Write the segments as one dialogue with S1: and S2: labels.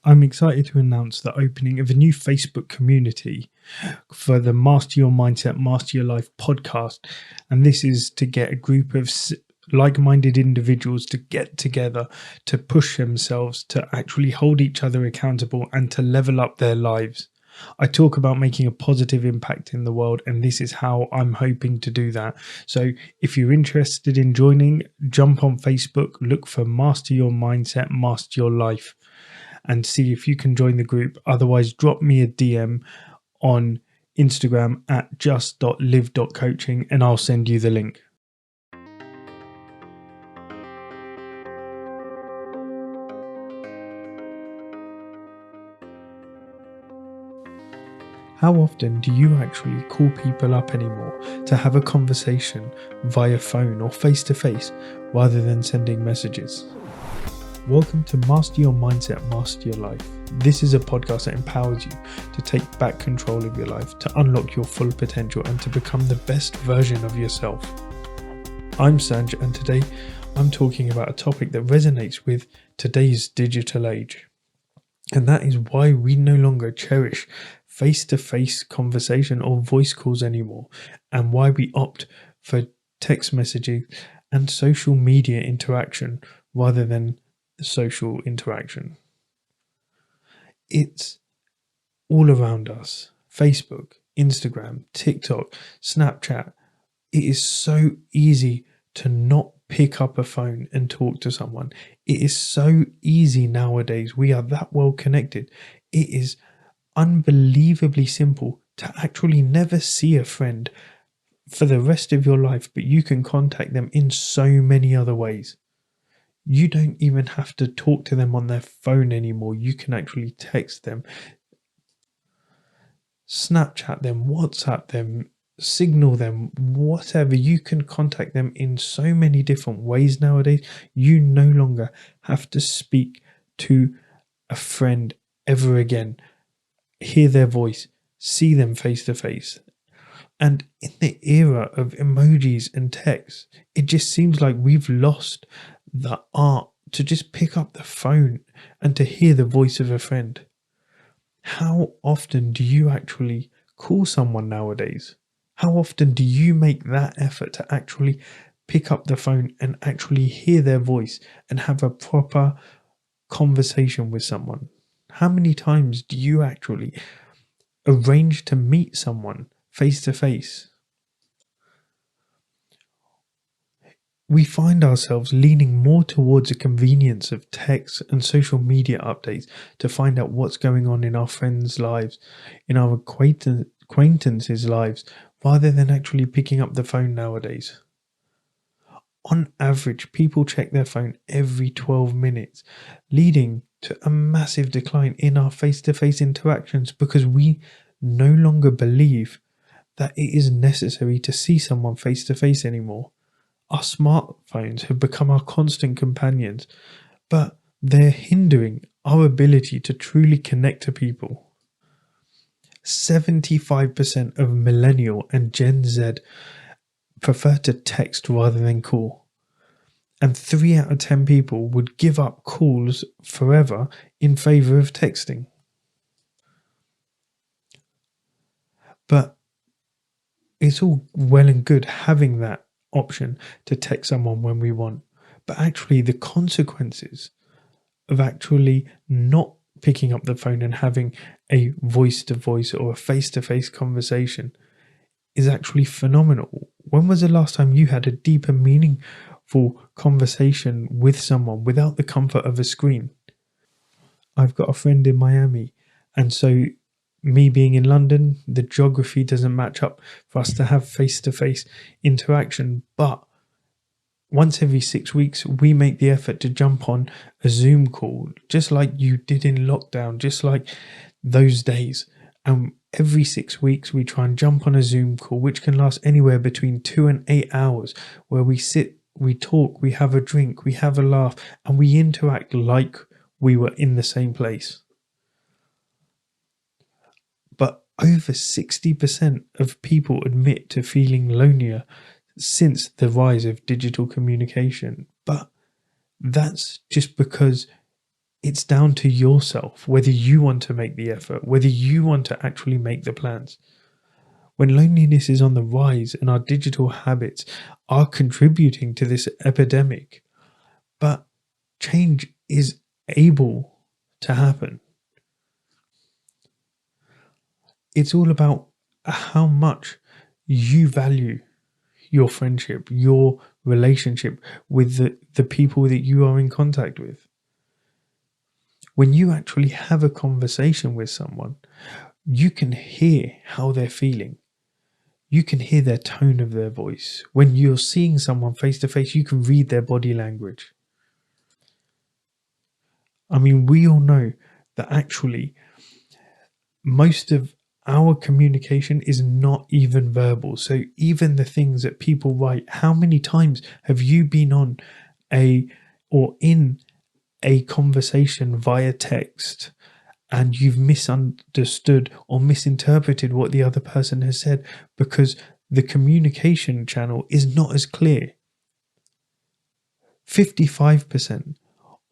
S1: I'm excited to announce the opening of a new Facebook community for the Master Your Mindset, Master Your Life podcast. And this is to get a group of like minded individuals to get together, to push themselves, to actually hold each other accountable, and to level up their lives. I talk about making a positive impact in the world, and this is how I'm hoping to do that. So, if you're interested in joining, jump on Facebook, look for Master Your Mindset, Master Your Life, and see if you can join the group. Otherwise, drop me a DM on Instagram at just.live.coaching and I'll send you the link. How often do you actually call people up anymore to have a conversation via phone or face to face rather than sending messages? Welcome to Master Your Mindset, Master Your Life. This is a podcast that empowers you to take back control of your life, to unlock your full potential, and to become the best version of yourself. I'm Sanj, and today I'm talking about a topic that resonates with today's digital age. And that is why we no longer cherish face-to-face conversation or voice calls anymore, and why we opt for text messaging and social media interaction rather than social interaction. It's all around us. Facebook, Instagram, TikTok, Snapchat. It is so easy to not pick up a phone and talk to someone. It is so easy nowadays. We are that well connected. It is unbelievably simple to actually never see a friend for the rest of your life, but you can contact them in so many other ways. You don't even have to talk to them on their phone anymore. You can actually text them, Snapchat them, WhatsApp them, Signal them, whatever. You can contact them in so many different ways nowadays. You no longer have to speak to a friend ever again, hear their voice, see them face to face. And in the era of emojis and text, it just seems like we've lost the art to just pick up the phone and to hear the voice of a friend. How often do you actually call someone nowadays? How often do you make that effort to actually pick up the phone and actually hear their voice and have a proper conversation with someone? How many times do you actually arrange to meet someone face to face? We find ourselves leaning more towards the convenience of text and social media updates to find out what's going on in our friends' lives, in our acquaintances' lives, rather than actually picking up the phone nowadays. On average, people check their phone every 12 minutes, leading to a massive decline in our face-to-face interactions because we no longer believe that it is necessary to see someone face-to-face anymore. Our smartphones have become our constant companions, but they're hindering our ability to truly connect to people. 75% of Millennial and Gen Z prefer to text rather than call. And 3 out of 10 people would give up calls forever in favor of texting. But it's all well and good having that option to text someone when we want, but actually the consequences of actually not picking up the phone and having a voice-to-voice or a face-to-face conversation is actually phenomenal. When was the last time you had a deeper, meaningful conversation with someone without the comfort of a screen? I've got a friend in Miami, and so me being in London, the geography doesn't match up for us to have face-to-face interaction. But once every 6 weeks, we make the effort to jump on a Zoom call, just like you did in lockdown, just like those days. And every 6 weeks, we try and jump on a Zoom call, which can last anywhere between 2 and 8 hours, where we sit, we talk, we have a drink, we have a laugh, and we interact like we were in the same place. But over 60% of people admit to feeling lonelier since the rise of digital communication. But that's just because It's down to yourself whether you want to make the effort, whether you want to actually make the plans. When loneliness is on the rise and our digital habits are contributing to this epidemic, but change is able to happen. It's all about how much you value your friendship, your relationship with the people that you are in contact with. When you actually have a conversation with someone, you can hear how they're feeling. You can hear their tone of their voice. When you're seeing someone face to face, you can read their body language. I mean, we all know that actually most of our communication is not even verbal. So even the things that people write, how many times have you been on in a conversation via text and you've misunderstood or misinterpreted what the other person has said because the communication channel is not as clear? 55%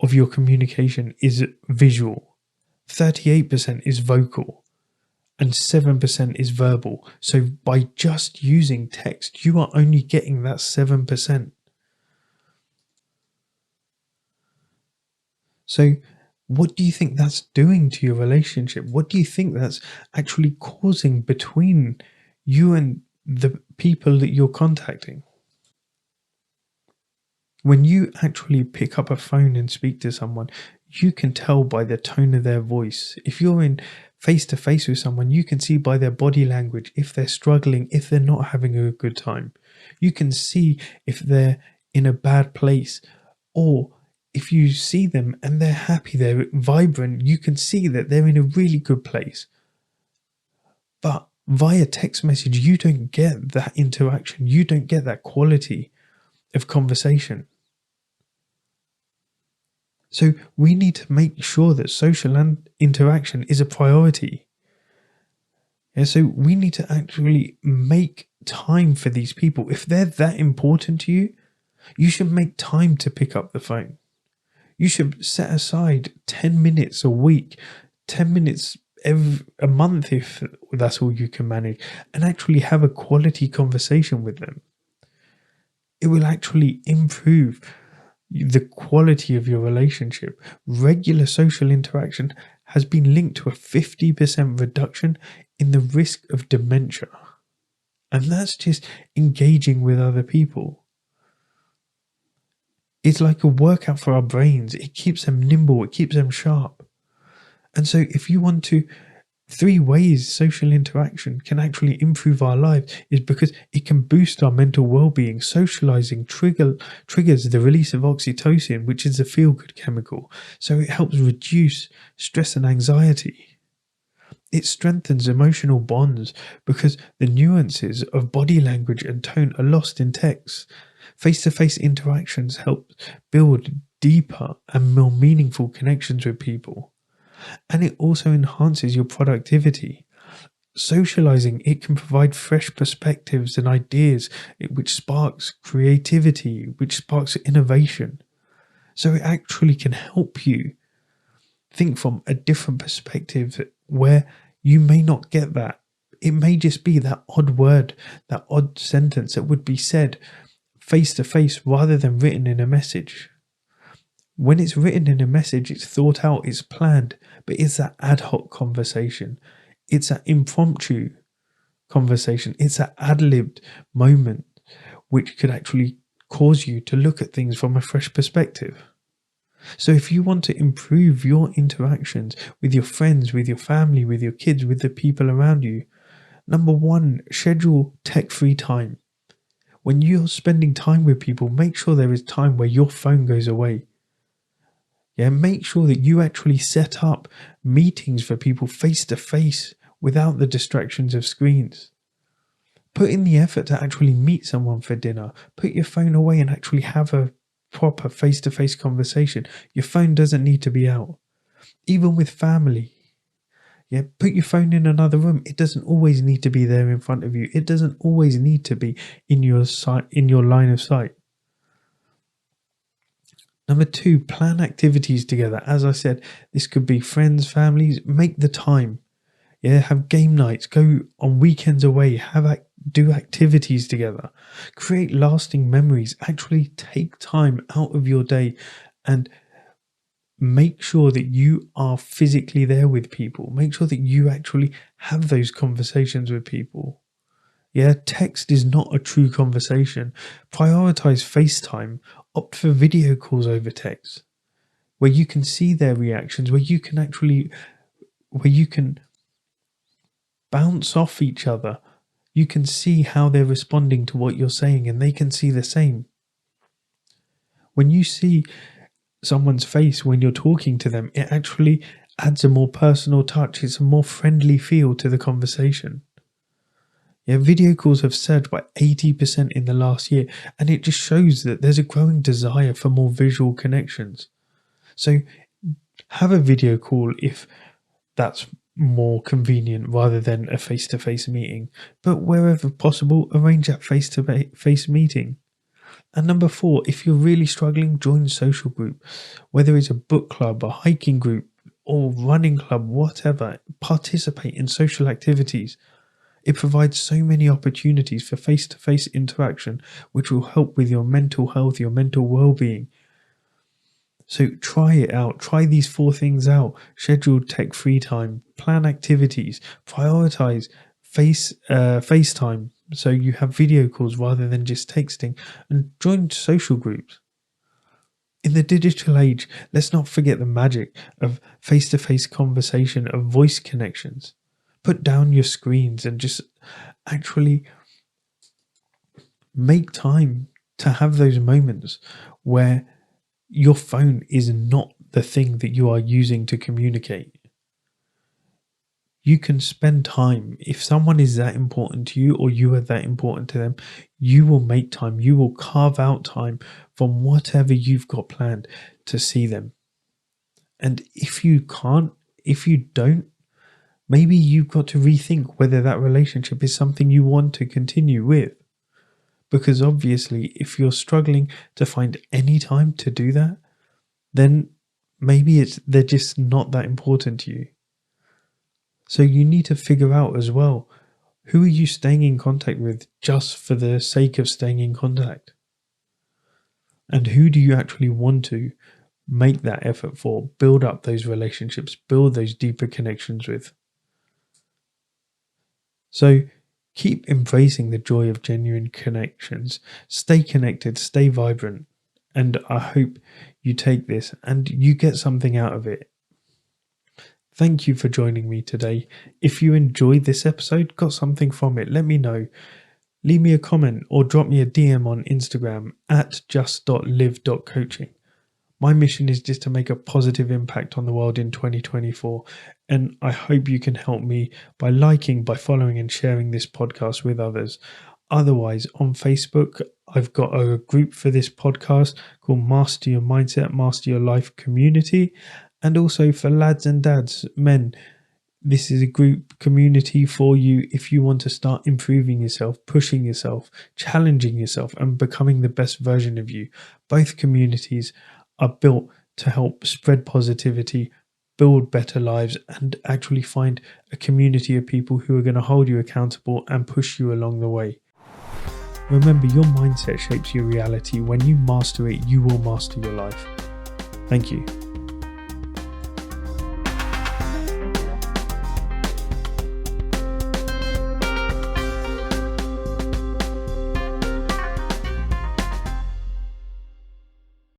S1: of your communication is visual, 38% is vocal, and 7% is verbal. So by just using text, you are only getting that 7%. So what do you think that's doing to your relationship? What do you think that's actually causing between you and the people that you're contacting? When you actually pick up a phone and speak to someone, you can tell by the tone of their voice. If you're in face to face with someone, you can see by their body language if they're struggling, if they're not having a good time. You can see if they're in a bad place, or if you see them and they're happy, they're vibrant, you can see that they're in a really good place. But via text message, you don't get that interaction. You don't get that quality of conversation. So we need to make sure that social interaction is a priority. Yeah, so we need to actually make time for these people. If they're that important to you, you should make time to pick up the phone. You should set aside 10 minutes a week, 10 minutes a month if that's all you can manage, and actually have a quality conversation with them. It will actually improve the quality of your relationship. Regular social interaction has been linked to a 50% reduction in the risk of dementia. And that's just engaging with other people. It's like a workout for our brains. It keeps them nimble, it keeps them sharp. And so if you want to, 3 ways social interaction can actually improve our lives is because it can boost our mental well-being. Socializing triggers the release of oxytocin, which is a feel-good chemical. So it helps reduce stress and anxiety. It strengthens emotional bonds because the nuances of body language and tone are lost in text. Face-to-face interactions help build deeper and more meaningful connections with people. And it also enhances your productivity. Socializing, it can provide fresh perspectives and ideas, which sparks creativity, which sparks innovation. So it actually can help you think from a different perspective where you may not get that. It may just be that odd word, that odd sentence that would be said face to face rather than written in a message. When it's written in a message, it's thought out, it's planned, but it's that ad hoc conversation. It's that impromptu conversation. It's that ad-libbed moment which could actually cause you to look at things from a fresh perspective. So if you want to improve your interactions with your friends, with your family, with your kids, with the people around you, number 1, schedule tech-free time. When you're spending time with people, make sure there is time where your phone goes away. Yeah, make sure that you actually set up meetings for people face to face without the distractions of screens. Put in the effort to actually meet someone for dinner. Put your phone away and actually have a proper face to face conversation. Your phone doesn't need to be out. Even with family. Yeah, put your phone in another room. It doesn't always need to be there in front of you. It doesn't always need to be in your line of sight. Number 2, plan activities together. As I said, this could be friends, families. Make the time. Yeah, have game nights. Go on weekends away. Do activities together. Create lasting memories. Actually take time out of your day and make sure that you are physically there with people. Make sure that you actually have those conversations with people. Yeah, text is not a true conversation. Prioritize FaceTime. Opt for video calls over text, where you can see their reactions, where you can bounce off each other. You can see how they're responding to what you're saying, and they can see the same. When you see someone's face when you're talking to them, it actually adds a more personal touch. It's a more friendly feel to the conversation. Yeah, video calls have surged by 80% in the last year, and it just shows that there's a growing desire for more visual connections. So have a video call if that's more convenient rather than a face-to-face meeting, but wherever possible, arrange that face-to-face meeting. And number 4, if you're really struggling, join a social group, whether it's a book club, a hiking group, or running club, whatever. Participate in social activities. It provides so many opportunities for face-to-face interaction, which will help with your mental health, your mental well-being. So try it out. Try these 4 things out. Schedule tech-free time, plan activities, prioritize FaceTime, so you have video calls rather than just texting, and join social groups. In the digital age, let's not forget the magic of face-to-face conversation, of voice connections. Put down your screens and just actually make time to have those moments where your phone is not the thing that you are using to communicate. You can spend time. If someone is that important to you, or you are that important to them, you will make time. You will carve out time from whatever you've got planned to see them. And if you can't, if you don't, maybe you've got to rethink whether that relationship is something you want to continue with. Because obviously, if you're struggling to find any time to do that, then maybe they're just not that important to you. So you need to figure out as well, who are you staying in contact with just for the sake of staying in contact? And who do you actually want to make that effort for, build up those relationships, build those deeper connections with? So keep embracing the joy of genuine connections. Stay connected, stay vibrant. And I hope you take this and you get something out of it. Thank you for joining me today. If you enjoyed this episode, got something from it, let me know. Leave me a comment or drop me a DM on Instagram at just.live.coaching. My mission is just to make a positive impact on the world in 2024. And I hope you can help me by liking, by following and sharing this podcast with others. Otherwise, on Facebook, I've got a group for this podcast called Master Your Mindset, Master Your Life Community. And also for lads and dads, men, this is a group community for you if you want to start improving yourself, pushing yourself, challenging yourself and becoming the best version of you. Both communities are built to help spread positivity, build better lives, and actually find a community of people who are going to hold you accountable and push you along the way. Remember, your mindset shapes your reality. When you master it, you will master your life. Thank you.